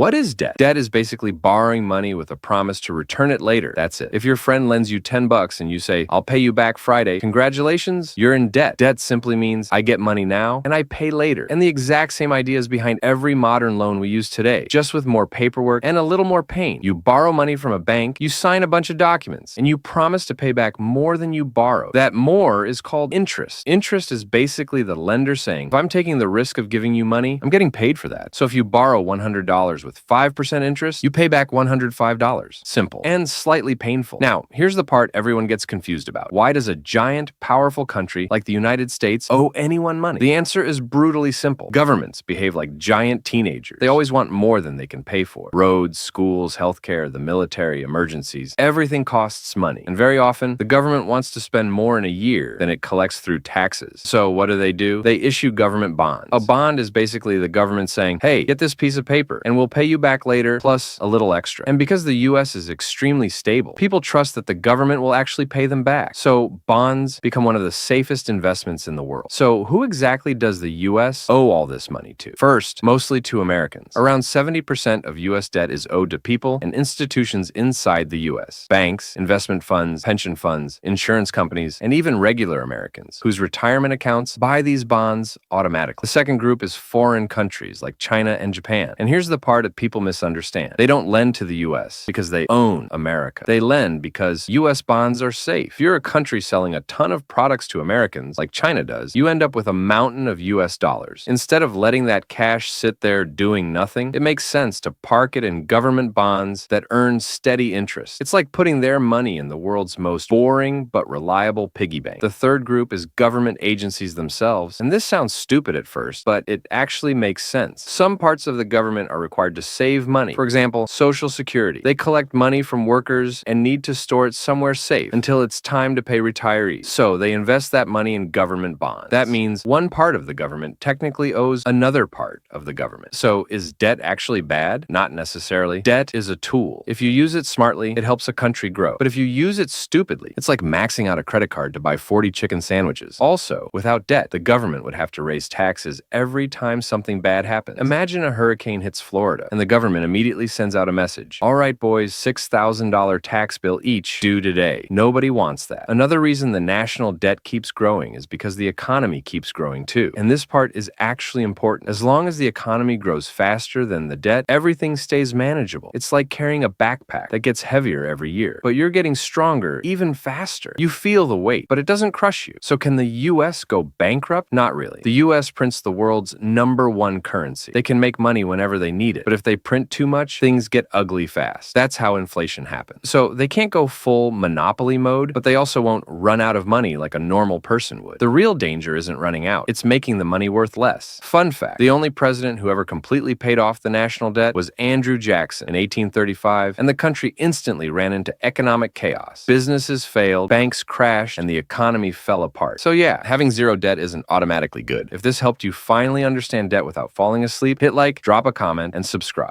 what is debt? Debt is basically borrowing money with a promise to return it later. That's it. If your friend lends you $10 and you say, I'll pay you back Friday, congratulations, you're in debt. Debt simply means I get money now and I pay later. And the exact same idea is behind every modern loan we use today, just with more paperwork and a little more pain. You borrow money from a bank, you sign a bunch of documents, and you promise to pay back more than you borrow. That more is called interest. Interest is basically the lender saying, if I'm taking the risk of giving you money, I'm getting paid for that. So if you borrow $100 with 5% interest, you pay back $105. Simple and slightly painful. Now, here's the part everyone gets confused about. Why does a giant, powerful country like the United States owe anyone money? The answer is brutally simple. Governments behave like giant teenagers. They always want more than they can pay for. Roads, schools, healthcare, the military, emergencies, everything costs money. And very often, the government wants to spend more in a year than it collects through taxes. So what do? They issue government bonds. A bond is basically the government saying, hey, get this piece of paper and we'll pay you back later plus a little extra. And because the US is extremely stable, people trust that the government will actually pay them back. So bonds become one of the safest investments in the world. So who exactly does the US owe all this money to? First, mostly to Americans. Around 70% of US debt is owed to people and institutions inside the US. Banks, investment funds, pension funds, insurance companies, and even regular Americans whose retirement accounts buy these bonds automatically. The second group is foreign countries like China and Japan. And here's the part that people misunderstand. They don't lend to the US because they own America. They lend because US bonds are safe. If you're a country selling a ton of products to Americans, like China does, you end up with a mountain of US dollars. Instead of letting that cash sit there doing nothing, it makes sense to park it in government bonds that earn steady interest. It's like putting their money in the world's most boring but reliable piggy bank. The third group is government agencies themselves, and this sounds stupid at first, but it actually makes sense. Some parts of the government are required to save money. For example, Social Security. They collect money from workers and need to store it somewhere safe until it's time to pay retirees. So they invest that money in government bonds. That means one part of the government technically owes another part of the government. So is debt actually bad? Not necessarily. Debt is a tool. If you use it smartly, it helps a country grow. But if you use it stupidly, it's like maxing out a credit card to buy 40 chicken sandwiches. Also, without debt, the government would have to raise taxes every time something bad happens. Imagine a hurricane hits Florida, and the government immediately sends out a message. All right, boys, $6,000 tax bill each due today. Nobody wants that. Another reason the national debt keeps growing is because the economy keeps growing too. And this part is actually important. As long as the economy grows faster than the debt, everything stays manageable. It's like carrying a backpack that gets heavier every year, but you're getting stronger even faster. You feel the weight, but it doesn't crush you. So can the US go bankrupt? Not really. The US prints the world's #1 currency. They can make money whenever they need it, but if they print too much, things get ugly fast. That's how inflation happens. So they can't go full monopoly mode, but they also won't run out of money like a normal person would. The real danger isn't running out. It's making the money worth less. Fun fact, the only president who ever completely paid off the national debt was Andrew Jackson in 1835, and the country instantly ran into economic chaos. Businesses failed, banks crashed, and the economy fell apart. So yeah, having zero debt isn't automatically good. If this helped you finally understand debt without falling asleep, hit like, drop a comment, and subscribe.